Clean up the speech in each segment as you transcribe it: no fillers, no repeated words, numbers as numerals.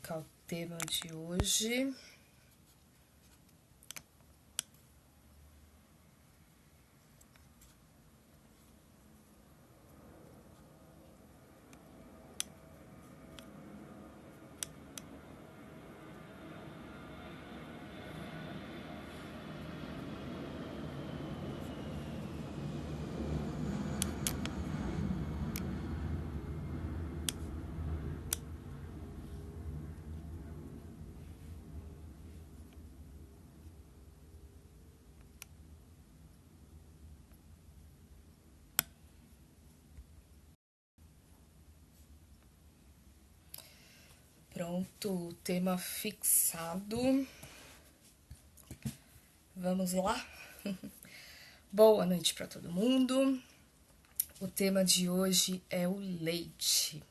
buscar o tema de hoje. Pronto, tema fixado. Vamos lá? Boa noite para todo mundo. O tema de hoje é o leite.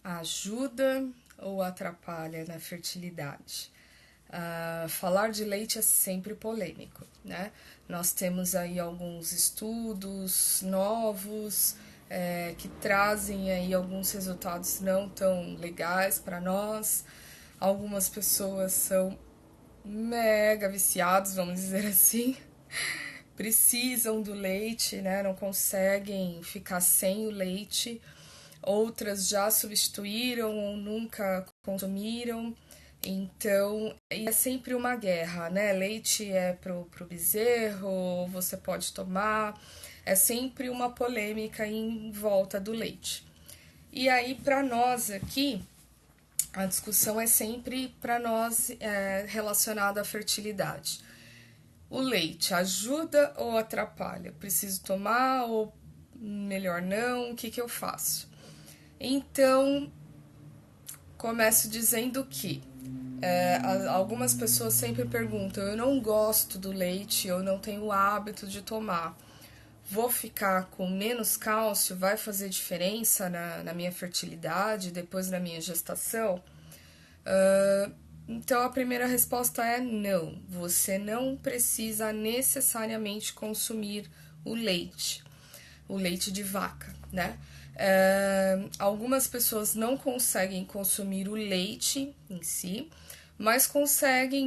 Ajuda ou atrapalha na fertilidade? Falar de leite é sempre polêmico, né? Nós temos aí alguns estudos novos que trazem aí alguns resultados não tão legais para nós. Algumas pessoas são mega viciados, vamos dizer assim, precisam do leite, né? Não conseguem ficar sem o leite. Outras já substituíram ou nunca consumiram. Então, é sempre uma guerra, né? Leite é pro bezerro, você pode tomar. É sempre uma polêmica em volta do leite. E aí, para nós aqui, a discussão é sempre para nós relacionada à fertilidade. O leite ajuda ou atrapalha? Preciso tomar ou melhor não? O que eu faço? Então, começo dizendo que algumas pessoas sempre perguntam: eu não gosto do leite, eu não tenho o hábito de tomar. Vou ficar com menos cálcio? Vai fazer diferença na minha fertilidade, depois da minha gestação? Então a primeira resposta é não. Você não precisa necessariamente consumir o leite de vaca, né? Algumas pessoas não conseguem consumir o leite em si, mas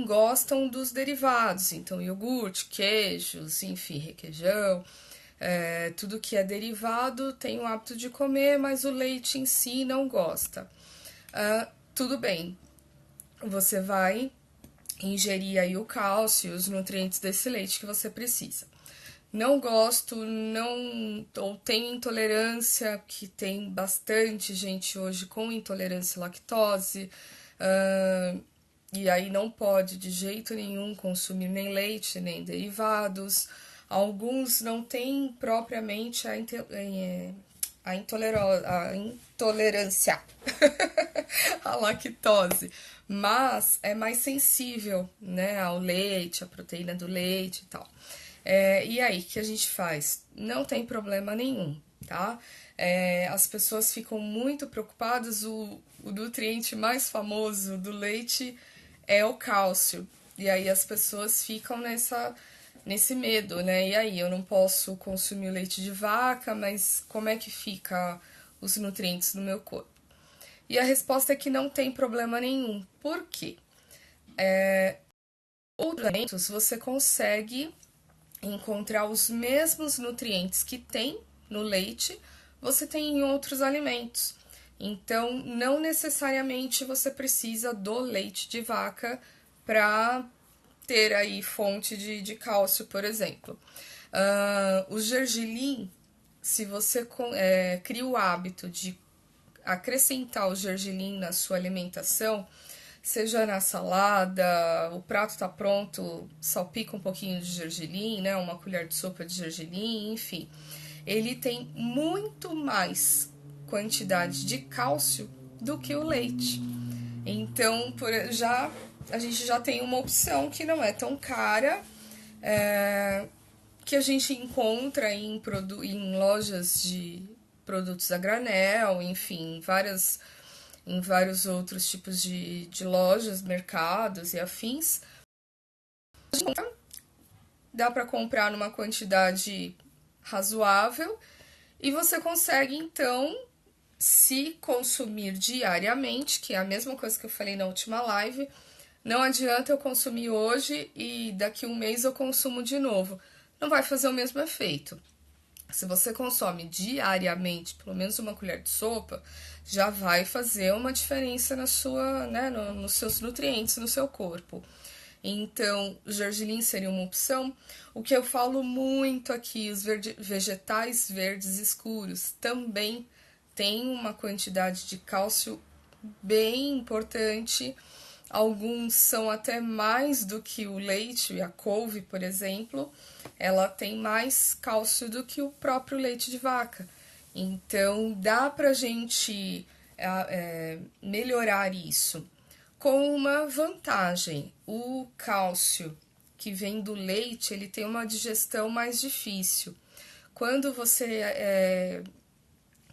gostam dos derivados, então iogurte, queijos, enfim, requeijão, tudo que é derivado tem o hábito de comer, mas o leite em si não gosta. Tudo bem, você vai ingerir aí o cálcio, os nutrientes desse leite que você precisa. Não gosto, não, ou tenho intolerância, que tem bastante gente hoje com intolerância à lactose, e aí não pode de jeito nenhum consumir nem leite, nem derivados. Alguns não têm propriamente a intolerância à lactose, mas é mais sensível, né, ao leite, à proteína do leite e tal. E aí, o que a gente faz? Não tem problema nenhum, tá? As pessoas ficam muito preocupadas, o nutriente mais famoso do leite é o cálcio. E aí as pessoas ficam nesse medo, né? E aí, eu não posso consumir o leite de vaca, mas como é que fica os nutrientes no meu corpo? E a resposta é que não tem problema nenhum. Por quê? Outros alimentos você consegue encontrar os mesmos nutrientes que tem no leite, você tem em outros alimentos. Então, não necessariamente você precisa do leite de vaca para ter aí fonte de cálcio, por exemplo. O gergelim, se você cria o hábito de acrescentar o gergelim na sua alimentação, seja na salada, o prato tá pronto, salpica um pouquinho de gergelim, né, uma colher de sopa de gergelim, enfim. Ele tem muito mais quantidade de cálcio do que o leite. Então, a gente já tem uma opção que não é tão cara, que a gente encontra em lojas de produtos a granel, enfim, em vários outros tipos de lojas, mercados e afins. Dá para comprar numa quantidade razoável e você consegue, então, se consumir diariamente, que é a mesma coisa que eu falei na última live, não adianta eu consumir hoje e daqui um mês eu consumo de novo. Não vai fazer o mesmo efeito. Se você consome diariamente, pelo menos uma colher de sopa, já vai fazer uma diferença na sua, né, nos seus nutrientes, no seu corpo. Então, o gergelim seria uma opção. O que eu falo muito aqui, os vegetais verdes escuros também têm uma quantidade de cálcio bem importante. Alguns são até mais do que o leite, a couve, por exemplo, ela tem mais cálcio do que o próprio leite de vaca. Então, dá pra gente melhorar isso com uma vantagem. O cálcio que vem do leite, ele tem uma digestão mais difícil. Quando você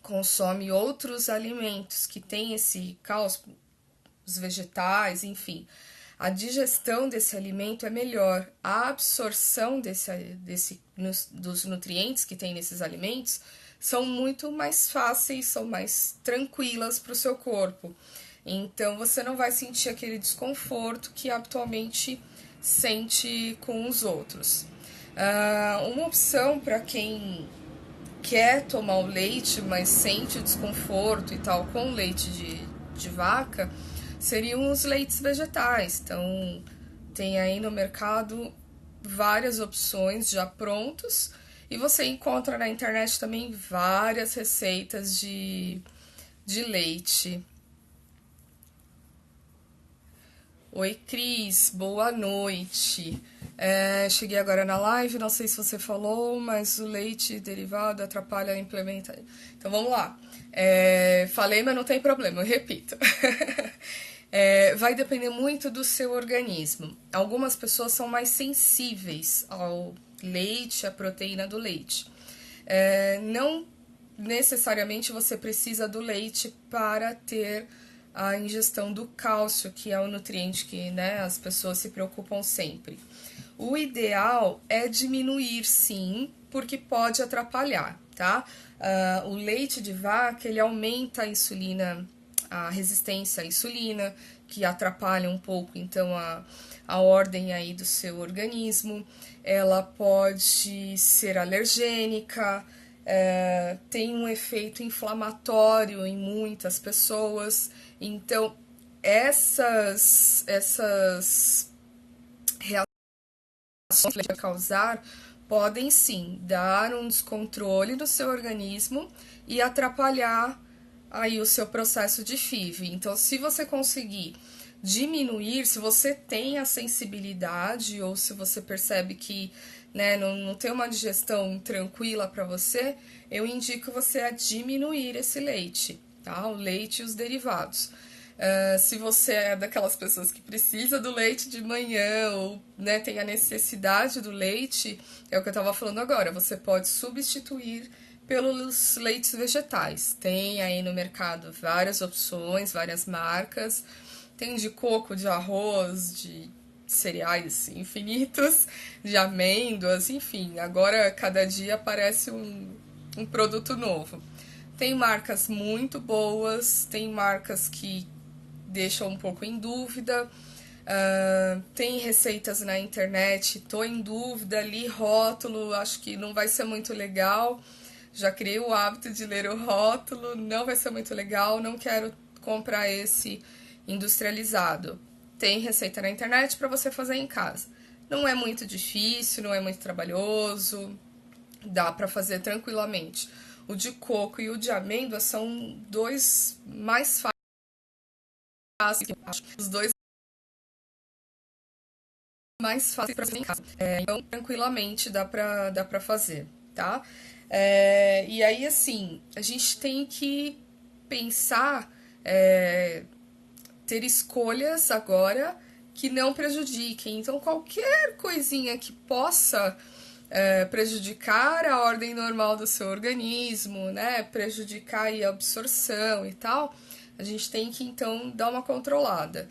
consome outros alimentos que têm esse cálcio, os vegetais, enfim, a digestão desse alimento é melhor, a absorção dos nutrientes que tem nesses alimentos são muito mais fáceis, são mais tranquilas para o seu corpo. Então você não vai sentir aquele desconforto que habitualmente sente com os outros. Uma opção para quem quer tomar o leite, mas sente desconforto e tal com leite de vaca, seriam os leites vegetais. Então, tem aí no mercado várias opções já prontos e você encontra na internet também várias receitas de leite. Oi, Cris, boa noite. Cheguei agora na live, não sei se você falou, mas o leite derivado atrapalha a implementação. Então vamos lá. Falei, mas não tem problema, eu repito. Vai depender muito do seu organismo. Algumas pessoas são mais sensíveis ao leite, à proteína do leite. Não necessariamente você precisa do leite para ter a ingestão do cálcio, que é o nutriente que, né, as pessoas se preocupam sempre. O ideal é diminuir, sim, porque pode atrapalhar, tá? O leite de vaca, ele aumenta a insulina, a resistência à insulina, que atrapalha um pouco, então, a ordem aí do seu organismo. Ela pode ser alergênica, tem um efeito inflamatório em muitas pessoas. Então, essas reações que vai causar podem sim dar um descontrole no seu organismo e atrapalhar aí o seu processo de FIV. Então, se você conseguir diminuir, se você tem a sensibilidade ou se você percebe que, né, não tem uma digestão tranquila para você, eu indico você a diminuir esse leite, tá? O leite e os derivados. Se você é daquelas pessoas que precisa do leite de manhã ou, né, tem a necessidade do leite, é o que eu estava falando agora, você pode substituir pelos leites vegetais. Tem aí no mercado várias opções, várias marcas. Tem de coco, de arroz, de cereais infinitos, de amêndoas, enfim. Agora, cada dia aparece um produto novo. Tem marcas muito boas, tem marcas que deixam um pouco em dúvida. Tem receitas na internet, tô em dúvida, li rótulo, acho que não vai ser muito legal. Já criei o hábito de ler o rótulo, não vai ser muito legal, não quero comprar esse industrializado. Tem receita na internet para você fazer em casa. Não é muito difícil, não é muito trabalhoso, dá para fazer tranquilamente. O de coco e o de amêndoa são dois mais fáceis, os dois mais fáceis para fazer em casa. Então, tranquilamente dá pra fazer, tá? E aí, assim, a gente tem que pensar, ter escolhas agora que não prejudiquem. Então, qualquer coisinha que possa prejudicar a ordem normal do seu organismo, né? Prejudicar aí a absorção e tal, a gente tem que, então, dar uma controlada.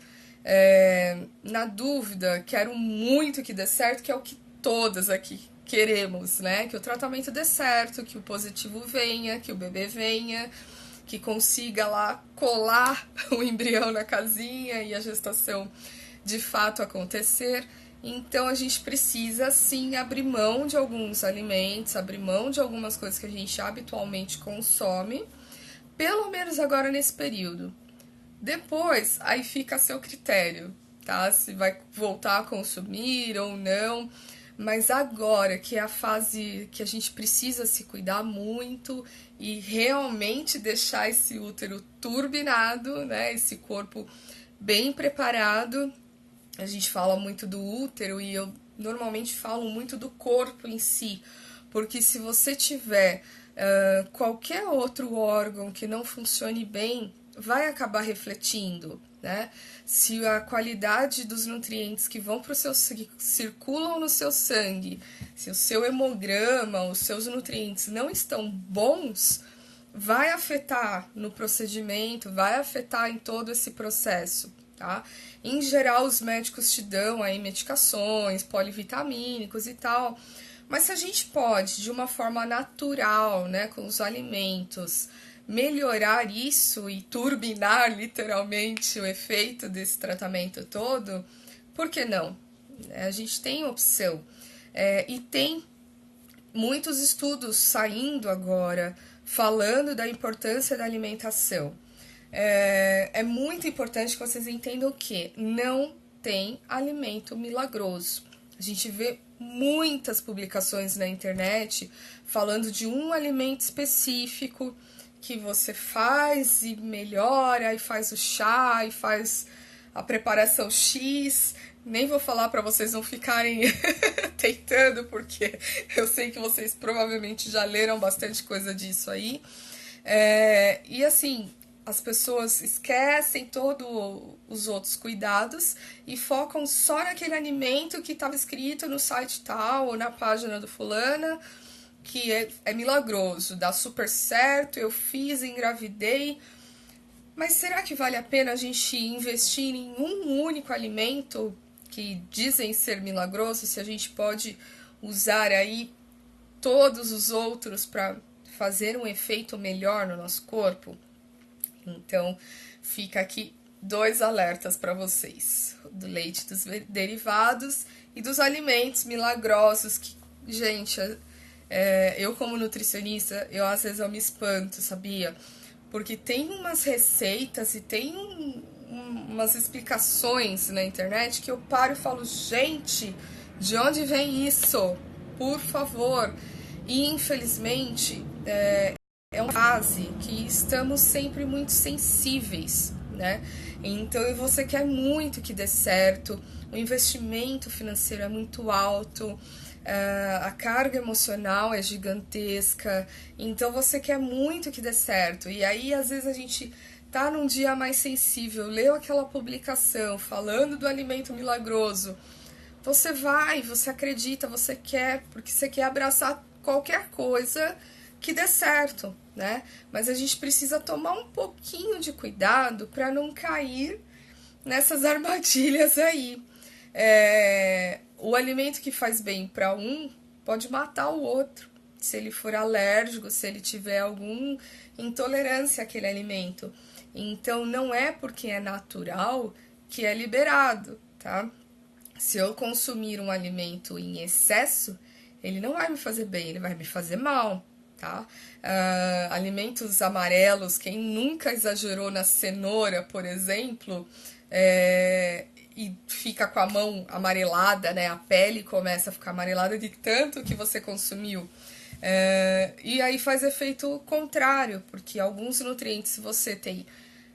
Na dúvida, quero muito que dê certo, que é o que todas aqui queremos, né? Que o tratamento dê certo, que o positivo venha, que o bebê venha, que consiga lá colar o embrião na casinha e a gestação de fato acontecer. Então a gente precisa sim abrir mão de alguns alimentos, abrir mão de algumas coisas que a gente habitualmente consome, pelo menos agora nesse período. Depois, aí fica a seu critério, tá? Se vai voltar a consumir ou não. Mas agora, que é a fase que a gente precisa se cuidar muito e realmente deixar esse útero turbinado, né? Esse corpo bem preparado. A gente fala muito do útero e eu normalmente falo muito do corpo em si, porque se você tiver qualquer outro órgão que não funcione bem, vai acabar refletindo, né? Se a qualidade dos nutrientes que vão para o seu que circulam no seu sangue, se o seu hemograma, os seus nutrientes não estão bons, vai afetar no procedimento, vai afetar em todo esse processo, tá? Em geral, os médicos te dão aí medicações, polivitamínicos e tal, mas se a gente pode, de uma forma natural, né, com os alimentos, melhorar isso e turbinar literalmente o efeito desse tratamento todo, por que não? A gente tem opção. E tem muitos estudos saindo agora falando da importância da alimentação. É muito importante que vocês entendam que não tem alimento milagroso. A gente vê muitas publicações na internet falando de um alimento específico que você faz e melhora, e faz o chá, e faz a preparação X. Nem vou falar para vocês não ficarem tentando, porque eu sei que vocês provavelmente já leram bastante coisa disso aí. E assim, as pessoas esquecem todos os outros cuidados e focam só naquele alimento que estava escrito no site tal ou na página do fulana, que é milagroso, dá super certo, eu fiz, engravidei. Mas será que vale a pena a gente investir em um único alimento que dizem ser milagroso, se a gente pode usar aí todos os outros para fazer um efeito melhor no nosso corpo? Então, fica aqui 2 alertas para vocês, do leite dos derivados e dos alimentos milagrosos que, gente, eu como nutricionista, às vezes eu me espanto, sabia? Porque tem umas receitas e tem umas explicações na internet que eu paro e falo, gente, de onde vem isso? Por favor. E infelizmente é uma fase que estamos sempre muito sensíveis, né? Então você quer muito que dê certo, o investimento financeiro é muito alto, a carga emocional é gigantesca, então você quer muito que dê certo. E aí às vezes a gente tá num dia mais sensível, leu aquela publicação falando do alimento milagroso, você vai, você acredita, você quer, porque você quer abraçar qualquer coisa que dê certo, né? Mas a gente precisa tomar um pouquinho de cuidado para não cair nessas armadilhas aí. O alimento que faz bem para um pode matar o outro, se ele for alérgico, se ele tiver alguma intolerância àquele alimento. Então não é porque é natural que é liberado, tá? Se eu consumir um alimento em excesso, ele não vai me fazer bem, ele vai me fazer mal, tá? Alimentos amarelos, quem nunca exagerou na cenoura, por exemplo, e fica com a mão amarelada, né? A pele começa a ficar amarelada de tanto que você consumiu. E aí faz efeito contrário, porque alguns nutrientes, se você tem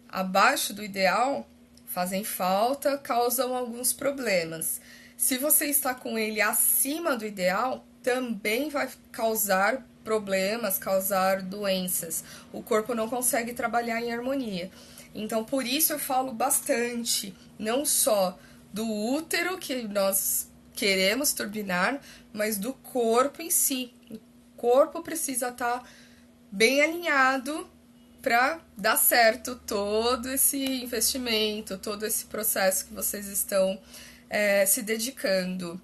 abaixo do ideal, fazem falta, causam alguns problemas. Se você está com ele acima do ideal, também vai causar problemas, causar doenças. O corpo não consegue trabalhar em harmonia. Então, por isso eu falo bastante, não só do útero que nós queremos turbinar, mas do corpo em si. O corpo precisa estar bem alinhado para dar certo todo esse investimento, todo esse processo que vocês estão se dedicando.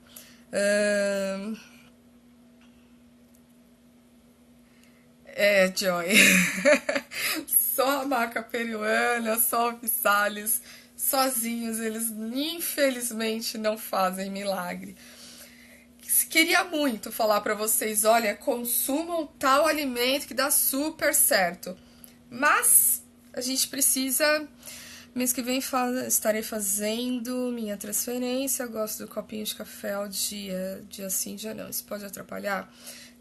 Joy. só a maca peruana, só o Salles, sozinhos, eles infelizmente não fazem milagre. Queria muito falar para vocês, olha, consumam tal alimento que dá super certo. Mas a gente precisa, mês que vem estarei fazendo minha transferência, gosto do copinho de café ao dia sim, dia não, isso pode atrapalhar?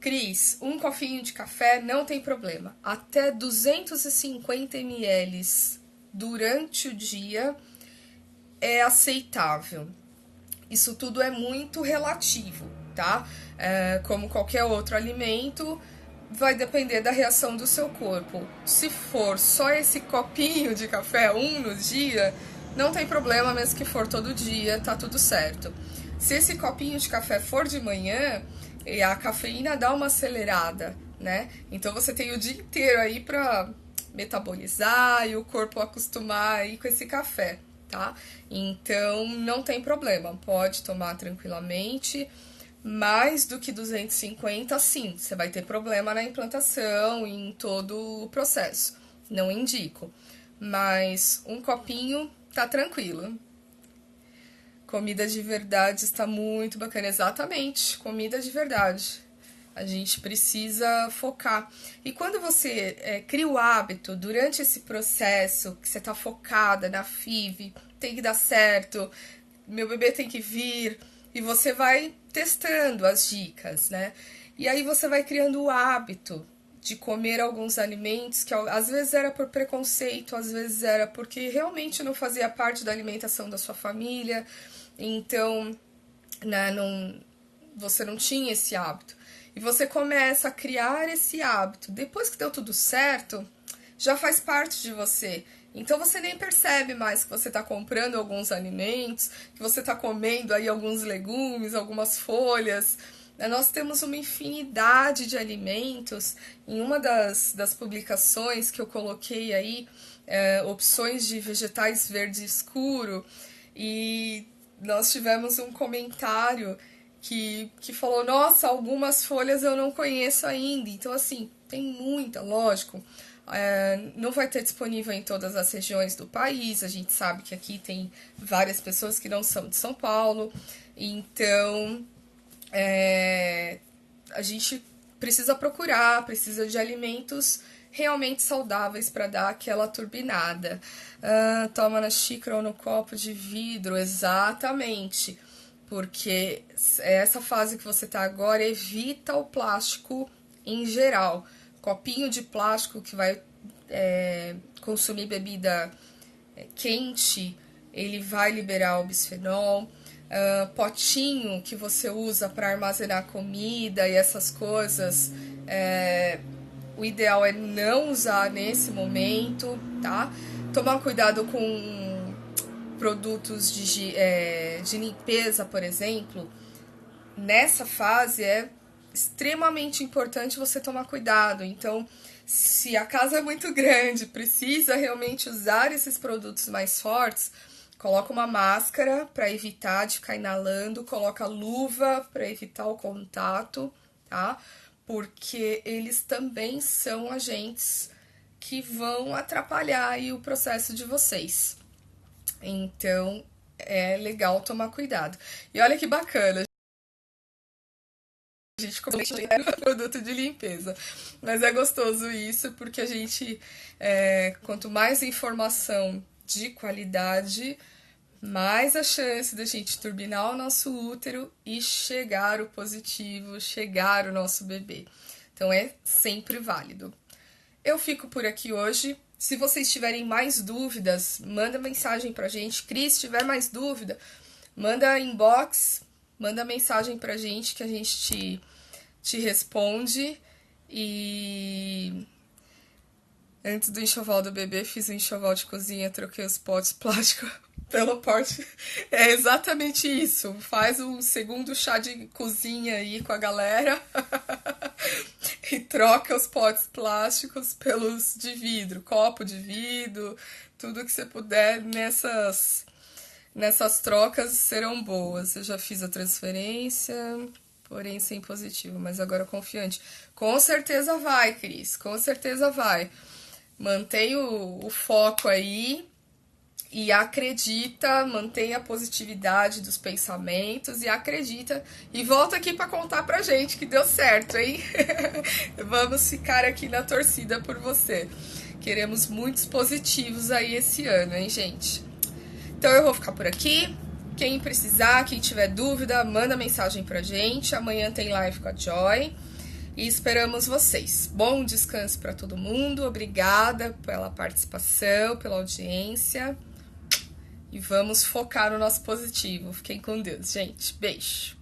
Cris, um copinho de café não tem problema, até 250 ml durante o dia é aceitável. Isso tudo é muito relativo, tá? Como qualquer outro alimento, vai depender da reação do seu corpo. Se for só esse copinho de café, um no dia, não tem problema, mesmo que for todo dia, tá tudo certo. Se esse copinho de café for de manhã, a cafeína dá uma acelerada, né? Então você tem o dia inteiro aí pra metabolizar e o corpo acostumar aí com esse café, tá? Então não tem problema, pode tomar tranquilamente. Mais do que 250, sim, você vai ter problema na implantação e em todo o processo. Não indico. Mas um copinho tá tranquilo. Comida de verdade está muito bacana. Exatamente, comida de verdade. A gente precisa focar. E quando você cria o hábito, durante esse processo, que você tá focada na FIV, tem que dar certo, meu bebê tem que vir, e você vai testando as dicas, né? E aí você vai criando o hábito de comer alguns alimentos que às vezes era por preconceito, às vezes era porque realmente não fazia parte da alimentação da sua família, então, né, você não tinha esse hábito. E você começa a criar esse hábito. Depois que deu tudo certo, já faz parte de você. Então você nem percebe mais que você está comprando alguns alimentos, que você está comendo aí alguns legumes, algumas folhas. Nós temos uma infinidade de alimentos. Em uma das publicações que eu coloquei aí, opções de vegetais verde escuro, e nós tivemos um comentário que falou, nossa, algumas folhas eu não conheço ainda. Então, assim, tem muita, lógico. Não vai ter disponível em todas as regiões do país. A gente sabe que aqui tem várias pessoas que não são de São Paulo. Então, a gente precisa procurar, precisa de alimentos realmente saudáveis para dar aquela turbinada. Toma na xícara ou no copo de vidro, exatamente. Porque essa fase que você está agora evita o plástico em geral. Copinho de plástico que vai consumir bebida quente, ele vai liberar o bisfenol. Potinho que você usa para armazenar comida e essas coisas, o ideal é não usar nesse momento, tá? Tomar cuidado com produtos de limpeza, por exemplo. Nessa fase é extremamente importante você tomar cuidado. Então, se a casa é muito grande, precisa realmente usar esses produtos mais fortes, coloca uma máscara para evitar de ficar inalando, coloca luva para evitar o contato, tá? Porque eles também são agentes que vão atrapalhar aí o processo de vocês. Então, é legal tomar cuidado. E olha que bacana, a gente comenta produto de limpeza. Mas é gostoso isso, porque a gente, quanto mais informação de qualidade, mais a chance da gente turbinar o nosso útero e chegar o positivo, chegar o nosso bebê. Então é sempre válido. Eu fico por aqui hoje. Se vocês tiverem mais dúvidas, manda mensagem pra gente. Cris, se tiver mais dúvida, manda inbox, manda mensagem pra gente que a gente te responde. E antes do enxoval do bebê, fiz um enxoval de cozinha, troquei os potes plásticos pelo pote. É exatamente isso. Faz um segundo chá de cozinha aí com a galera e troca os potes plásticos pelos de vidro, copo de vidro, tudo que você puder nessas trocas serão boas. Eu já fiz a transferência, porém sem positivo, mas agora confiante. Com certeza vai, Cris, com certeza vai. Mantém o foco aí e acredita, mantém a positividade dos pensamentos e acredita. E volta aqui para contar pra gente que deu certo, hein? Vamos ficar aqui na torcida por você. Queremos muitos positivos aí esse ano, hein, gente? Então eu vou ficar por aqui. Quem precisar, quem tiver dúvida, manda mensagem pra gente. Amanhã tem live com a Joy. E esperamos vocês. Bom descanso para todo mundo. Obrigada pela participação, pela audiência. E vamos focar no nosso positivo. Fiquem com Deus, gente. Beijo.